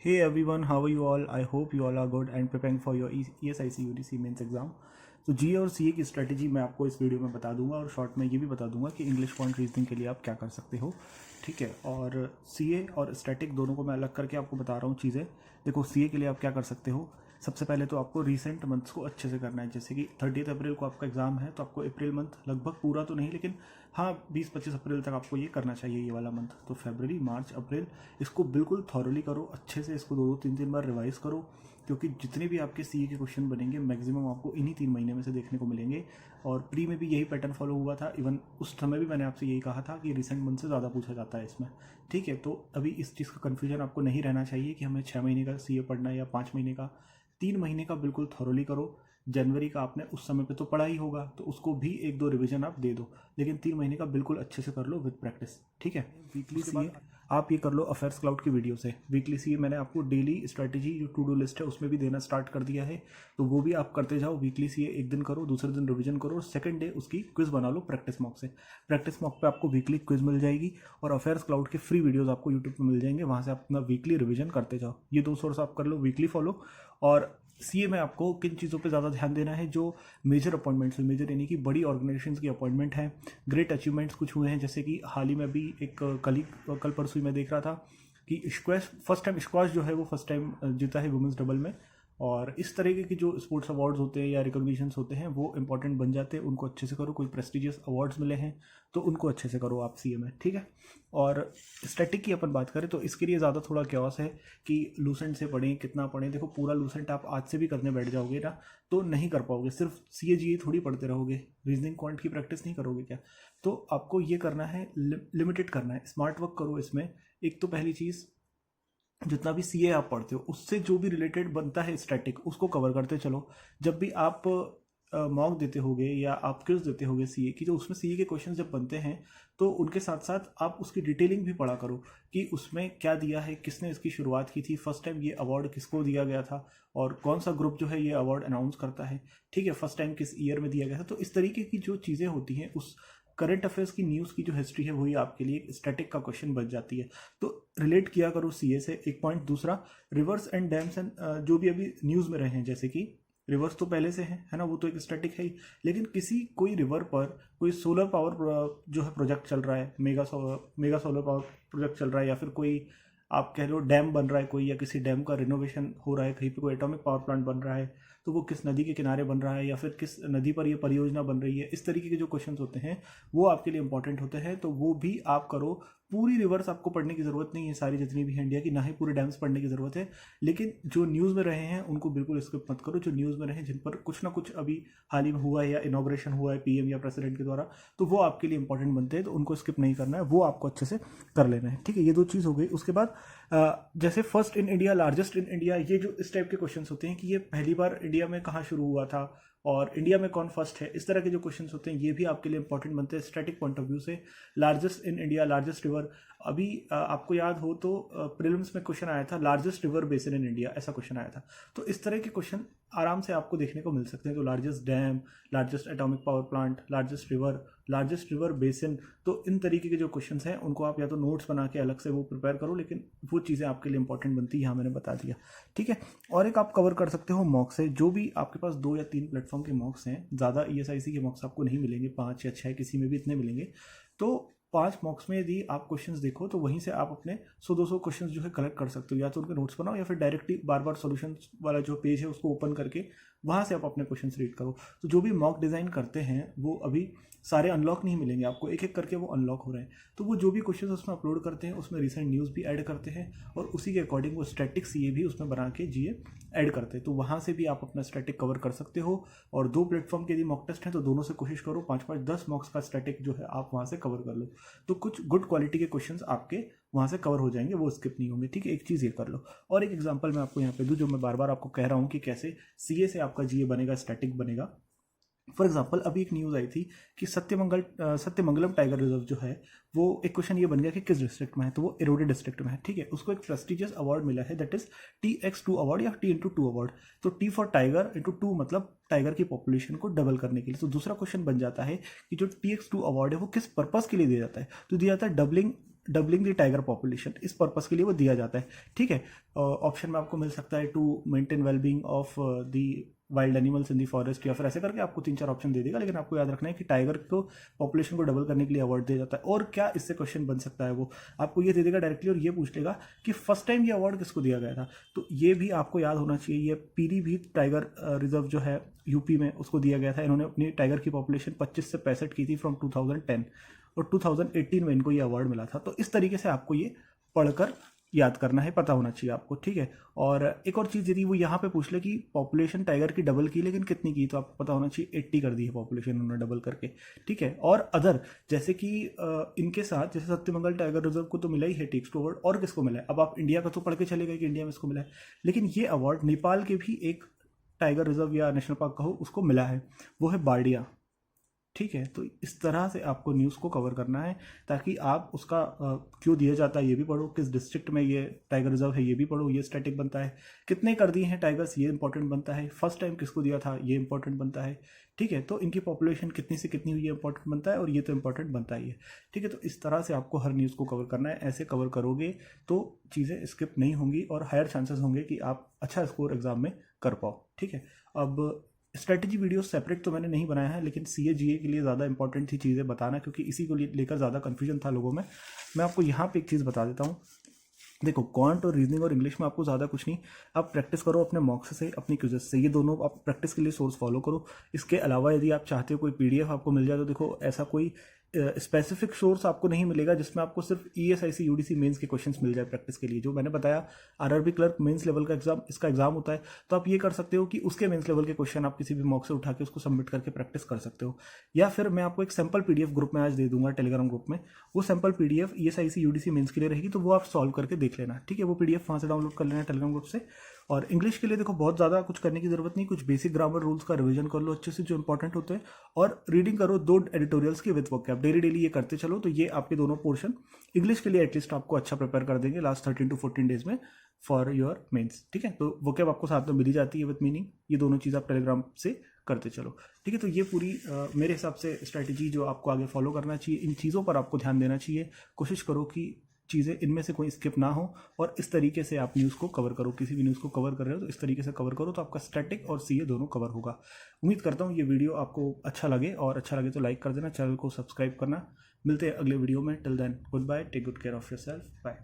Hey everyone, how are you all? I hope you all are good and preparing for your ESIC UDC mains exam. तो जी और सी ए की strategy मैं आपको इस वीडियो में बता दूंगा और शॉर्ट में ये भी बता दूंगा कि इंग्लिश क्वांट रीजनिंग के लिए आप क्या कर सकते हो। ठीक है, और सी ए और स्टैटिक दोनों को मैं अलग करके आपको बता रहा हूँ चीज़ें। देखो, सी ए के लिए आप क्या कर सकते हो। सबसे पहले तो आपको रीसेंट मंथ्स को अच्छे से करना है। जैसे कि 30 अप्रैल को आपका एग्ज़ाम है, तो आपको अप्रैल मंथ लगभग पूरा तो नहीं, लेकिन हाँ 20-25 अप्रैल तक आपको ये करना चाहिए, ये वाला मंथ। तो फरवरी, मार्च, अप्रैल इसको बिल्कुल थॉरली करो, अच्छे से इसको 2-3 बार रिवाइज़ करो, क्योंकि जितने भी आपके सी ए के क्वेश्चन बनेंगे मैक्सिमम आपको इन्हीं 3 महीने में से देखने को मिलेंगे। और प्री में भी यही पैटर्न फॉलो हुआ था। इवन उस समय भी मैंने आपसे यही कहा था कि रिसेंट मंथ से ज़्यादा पूछा जाता है इसमें। ठीक है, तो अभी इस चीज़ का कन्फ्यूजन आपको नहीं रहना चाहिए कि हमें 6 महीने का सी ए पढ़ना है या 5 महीने का। 3 महीने का बिल्कुल थॉरली करो। जनवरी का आपने उस समय पे तो पढ़ा ही होगा, तो उसको भी 1-2 रिवीजन आप दे दो, लेकिन 3 महीने का बिल्कुल अच्छे से कर लो विद प्रैक्टिस। ठीक है, वीकली सी आप ये कर लो अफेयर्स क्लाउड की वीडियो से। वीकली सी मैंने आपको डेली स्ट्रैटेजी जो टू डू लिस्ट है उसमें भी देना स्टार्ट कर दिया है, तो वो भी आप करते जाओ। वीकली सी एक दिन करो, दूसरे दिन रिवीजन करो, और सेकंड डे उसकी क्विज बना लो प्रैक्टिस मॉक से। प्रैक्टिस मॉक पे आपको वीकली क्विज मिल जाएगी और अफेयर्स क्लाउड के फ्री वीडियोस आपको यूट्यूब पे मिल जाएंगे, वहाँ से आप अपना वीकली रिवीजन करते जाओ। ये 2 सोर्स आप कर लो वीकली फॉलो। और सीए में आपको किन चीज़ों पे ज़्यादा ध्यान देना है, जो मेजर अपॉइंटमेंट्स है, मेजर यानी कि बड़ी ऑर्गेनाइजेशंस की अपॉइंटमेंट है, ग्रेट अचीवमेंट्स कुछ हुए हैं। जैसे कि हाल ही में भी एक कल परसों ही मैं देख रहा था कि स्क्वैश फर्स्ट टाइम, स्क्वैश जो है वो फर्स्ट टाइम जीता है वुमेंस डबल में। और इस तरीके की जो स्पोर्ट्स अवार्ड्स होते हैं या रिकॉग्निशंस होते हैं वो इंपॉर्टेंट बन जाते हैं, उनको अच्छे से करो। कोई प्रेस्टिजियस अवार्ड्स मिले हैं तो उनको अच्छे से करो आप सीए में। ठीक है, और स्टैटिक की अपन बात करें तो इसके लिए ज़्यादा थोड़ा क्योस है कि लूसेंट से पढ़ें, कितना पढ़ें। देखो, पूरा लूसेंट आप आज से भी करने बैठ जाओगे ना तो नहीं कर पाओगे। सिर्फ सी ए जी ए थोड़ी पढ़ते रहोगे, रीजनिंग क्वांट की प्रैक्टिस नहीं करोगे क्या। तो आपको ये करना है, लिमिटेड करना है, स्मार्ट वर्क करो इसमें। एक तो पहली चीज़, जितना भी सी ए आप पढ़ते हो उससे जो भी रिलेटेड बनता है स्टैटिक, उसको कवर करते चलो। जब भी आप मॉक देते होगे या आप क्विज देते होगे सी ए की, तो उसमें सी ए के क्वेश्चन जब बनते हैं तो उनके साथ साथ आप उसकी डिटेलिंग भी पढ़ा करो कि उसमें क्या दिया है, किसने इसकी शुरुआत की थी, फर्स्ट टाइम ये अवार्ड किसको दिया गया था, और कौन सा ग्रुप जो है ये अवार्ड अनाउंस करता है। ठीक है, फर्स्ट टाइम किस ईयर में दिया गया था। तो इस तरीके की जो चीज़ें होती हैं, उस करंट अफेयर्स की न्यूज़ की जो हिस्ट्री है वही आपके लिए स्टैटिक का क्वेश्चन बन जाती है। तो रिलेट किया करो सीए से, एक पॉइंट। दूसरा, रिवर्स एंड डैम्स एंड जो भी अभी न्यूज़ में रहे हैं, जैसे कि रिवर्स तो पहले से है ना, वो तो एक स्टैटिक है ही, लेकिन किसी कोई रिवर पर कोई सोलर पावर जो है प्रोजेक्ट चल रहा है, मेगा सोलर पावर प्रोजेक्ट चल रहा है, या फिर कोई आप कह लो डैम बन रहा है कोई, या किसी डैम का रिनोवेशन हो रहा है, कहीं पे कोई एटॉमिक पावर प्लांट बन रहा है, तो वो किस नदी के किनारे बन रहा है या फिर किस नदी पर ये परियोजना बन रही है। इस तरीके के जो क्वेश्चंस होते हैं वो आपके लिए इंपॉर्टेंट होते हैं, तो वो भी आप करो। पूरी रिवर्स आपको पढ़ने की ज़रूरत नहीं है, सारी जितनी भी है इंडिया की, ना ही पूरे डैम्स पढ़ने की ज़रूरत है, लेकिन जो न्यूज़ में रहे हैं उनको बिल्कुल स्किप मत करो। जो न्यूज़ में रहे, जिन पर कुछ ना कुछ अभी हाल ही में हुआ है या इनॉग्रेशन हुआ है पीएम या प्रेसिडेंट के द्वारा, तो वो आपके लिए इंपॉर्टेंट बनते हैं, तो उनको स्किप नहीं करना है, वो आपको अच्छे से कर लेना है। ठीक है, ये 2 चीज़ हो गई। उसके बाद जैसे first in India, largest in India, ये जो इस टाइप के क्वेश्चंस होते हैं कि ये पहली बार इंडिया में कहाँ शुरू हुआ था और इंडिया में कौन फर्स्ट है, इस तरह के जो क्वेश्चंस होते हैं ये भी आपके लिए इंपॉर्टेंट बनते हैं स्टैटिक पॉइंट ऑफ व्यू से। Largest in India, largest river, अभी आपको याद हो तो प्रीलिम्स में क्वेश्चन आया था largest river basin in India, ऐसा क्वेश्चन आया था। तो इस तरह के क्वेश्चन आराम से आपको देखने को मिल सकते हैं। तो largest dam, largest atomic power plant, largest river basin, तो इन तरीके के जो क्वेश्चन हैं उनको आप या तो नोट्स बना के अलग से वो प्रिपेयर करो, लेकिन वो चीज़ें आपके लिए इंपॉर्टेंट बनती है, यहाँ मैंने बता दिया। ठीक है, और एक आप कवर कर सकते हो मॉक से। जो भी आपके पास 2 या 3 प्लेटफॉर्म के मॉक्स हैं, ज़्यादा ईएसआईसी के मॉक्स आपको नहीं मिलेंगे, 5 या 6 किसी में भी इतने मिलेंगे। तो 5 मॉक्स में यदि आप क्वेश्चंस देखो तो वहीं से आप अपने 100-200 क्वेश्चंस जो है कलेक्ट कर सकते हो, या तो उनके नोट्स बनाओ या फिर डायरेक्टली बार बार सॉल्यूशन वाला जो पेज है उसको ओपन करके वहाँ से आप अपने क्वेश्चंस रीड करो। तो जो भी मॉक डिज़ाइन करते हैं वो अभी सारे अनलॉक नहीं मिलेंगे आपको, एक एक करके वो अनलॉक हो रहे हैं। तो वो जो भी क्वेश्चंस उसमें अपलोड करते हैं उसमें रिसेंट न्यूज़ भी ऐड करते हैं, और उसी के अकॉर्डिंग वो स्टैटिक सीए भी उसमें बना के जीए ऐड करते हैं। तो वहाँ से भी आप अपना स्टैटिक कवर कर सकते हो। और 2 प्लेटफॉर्म के यदि मॉक टेस्ट हैं तो दोनों से कोशिश करो 5-5, 10 मॉक्स का स्टैटिक जो है आप वहाँ से कवर कर लो, तो कुछ गुड क्वालिटी के क्वेश्चंस आपके वहाँ से कवर हो जाएंगे, वो स्किप नहीं होंगे। ठीक है, एक चीज़ ये कर लो। और एक एग्जांपल मैं आपको यहाँ पे दूँ, जो मैं बार बार आपको कह रहा हूँ कि कैसे सीए से आपका जीए बनेगा, स्टैटिक बनेगा। फॉर एग्जाम्पल, अभी एक न्यूज़ आई थी कि सत्यमंगलम टाइगर रिजर्व जो है, वो एक क्वेश्चन ये बन गया कि किस डिस्ट्रिक्ट में है, तो वो इरोडे डिस्ट्रिक्ट में है। ठीक है, उसको एक प्रेस्टिजियस अवार्ड मिला है, दैट इज TX2 अवार्ड या T/2 अवार्ड। तो T फॉर टाइगर इंटू 2 मतलब टाइगर की पॉपुलेशन को डबल करने के लिए। तो दूसरा क्वेश्चन बन जाता है कि जो TX2 अवार्ड है वो किस पर्पज़ के लिए दिया जाता है, तो दिया जाता है doubling doubling the tiger population, इस पर्पस के लिए वो दिया जाता है। ठीक है, ऑप्शन में आपको मिल सकता है to maintain wellbeing of the wild animals in the forest, या फिर ऐसे करके आपको 3-4 ऑप्शन दे देगा, लेकिन आपको याद रखना है कि टाइगर को पॉपुलेशन को डबल करने के लिए अवार्ड दिया जाता है। और क्या इससे क्वेश्चन बन सकता है, वो आपको ये दे देगा डायरेक्टली और ये पूछ लेगा कि फर्स्ट टाइम ये अवार्ड किसको दिया गया था। तो ये भी आपको याद होना चाहिए। ये पीलीभीत टाइगर रिजर्व जो है यूपी में, उसको दिया गया था। इन्होंने अपनी टाइगर की पॉपुलेशन 25 से 65 की थी फ्रॉम 2010, और 2018 में इनको ये अवार्ड मिला था। तो इस तरीके से आपको ये पढ़कर याद करना है, पता होना चाहिए आपको। ठीक है, और एक और चीज़ यदि वो यहाँ पे पूछ ले कि पॉपुलेशन टाइगर की डबल की, लेकिन कितनी की, तो आपको पता होना चाहिए 80 कर दी है पॉपुलेशन उन्होंने डबल करके। ठीक है, और अदर जैसे कि इनके साथ जैसे सत्यमंगल टाइगर रिजर्व को तो मिला ही है टेक्स टू अवार्ड, और किसको मिला है, अब आप इंडिया का तो पढ़ के चले गए कि इंडिया में इसको मिला है, लेकिन ये अवार्ड नेपाल के भी एक टाइगर रिजर्व या नेशनल पार्क कहो उसको मिला है, वो है बारडिया। ठीक है, तो इस तरह से आपको न्यूज़ को कवर करना है, ताकि आप उसका क्यों दिया जाता है ये भी पढ़ो, किस डिस्ट्रिक्ट में ये टाइगर रिजर्व है ये भी पढ़ो, ये स्टैटिक बनता है, कितने कर दिए हैं टाइगर्स ये इंपॉर्टेंट बनता है, फर्स्ट टाइम किसको दिया था ये इंपॉर्टेंट बनता है। ठीक है, तो इनकी पॉपुलेशन कितनी से कितनी हुई है इंपॉर्टेंट बनता है, और ये तो इंपॉर्टेंट बनता ही है। ठीक है, तो इस तरह से आपको हर न्यूज़ को कवर करना है। ऐसे कवर करोगे तो चीज़ें स्किप नहीं होंगी और हायर चांसेस होंगे कि आप अच्छा स्कोर एग्जाम में कर पाओ। ठीक है, अब स्ट्रेटजी वीडियो सेपरेट तो मैंने नहीं बनाया है, लेकिन सीए जीए के लिए ज़्यादा इंपॉर्टेंट थी चीज़ें बताना, क्योंकि इसी को लेकर ज़्यादा कन्फ्यूजन था लोगों में। मैं आपको यहाँ पे एक चीज़ बता देता हूँ। देखो, क्वांट और रीजनिंग और इंग्लिश में आपको ज़्यादा कुछ नहीं, आप प्रैक्टिस करो अपने मॉक्स से, अपनी क्विज़ेस से, ये दोनों आप प्रैक्टिस के लिए सोर्स फॉलो करो। इसके अलावा यदि आप चाहते हो कोई पीडीएफ आपको मिल जाए, तो देखो ऐसा कोई स्पेसिफिक सोर्स आपको नहीं मिलेगा जिसमें आपको सिर्फ ईएसआईसी यूडीसी मेंस के क्वेश्चंस मिल जाए प्रैक्टिस के लिए। जो मैंने बताया आरआरबी क्लर्क मेंस लेवल का एग्जाम, इसका एग्जाम होता है, तो आप ये कर सकते हो कि उसके मेंस लेवल के क्वेश्चन आप किसी भी मॉक से उठा के उसको सबमिट करके प्रैक्टिस कर सकते हो। या फिर मैं आपको एक सैम्पल पीडीएफ ग्रुप में आज दे दूंगा टेलीग्राम ग्रुप में, वो sample PDF ESIC UDC mains के लिए रहेगी, तो वो आप सॉल्व करके देख लेना। ठीक है, वो पीडीएफ वहाँ से डाउनलोड कर लेना टेलीग्राम ग्रुप से। और इंग्लिश के लिए देखो बहुत ज़्यादा कुछ करने की ज़रूरत नहीं, कुछ बेसिक ग्रामर रूल्स का रिवीजन कर लो अच्छे से जो इंपॉर्टेंट होते हैं, और रीडिंग करो 2 एडिटोरियल्स की विद वोकैब, डेली ये करते चलो, तो ये आपके दोनों पोर्शन इंग्लिश के लिए एटलीस्ट आपको अच्छा प्रिपेयर कर देंगे लास्ट 13 to 14 डेज में फॉर योर मेंस। ठीक है, तो वोकैब आपको साथ में मिल ही जाती है विद मीनिंग, ये दोनों चीज़ आप टेलीग्राम से करते चलो। ठीक है, तो ये पूरी मेरे हिसाब से स्ट्रैटेजी जो आपको आगे फॉलो करना चाहिए, इन चीज़ों पर आपको ध्यान देना चाहिए। कोशिश करो कि चीज़ें इनमें से कोई स्किप ना हो, और इस तरीके से आप न्यूज़ को कवर करो। किसी भी न्यूज़ को कवर कर रहे हो तो इस तरीके से कवर करो, तो आपका स्टैटिक और सीए दोनों कवर होगा। उम्मीद करता हूँ ये वीडियो आपको अच्छा लगे, और अच्छा लगे तो लाइक कर देना, चैनल को सब्सक्राइब करना। मिलते हैं अगले वीडियो में। Till then good bye, take good care of yourself, bye.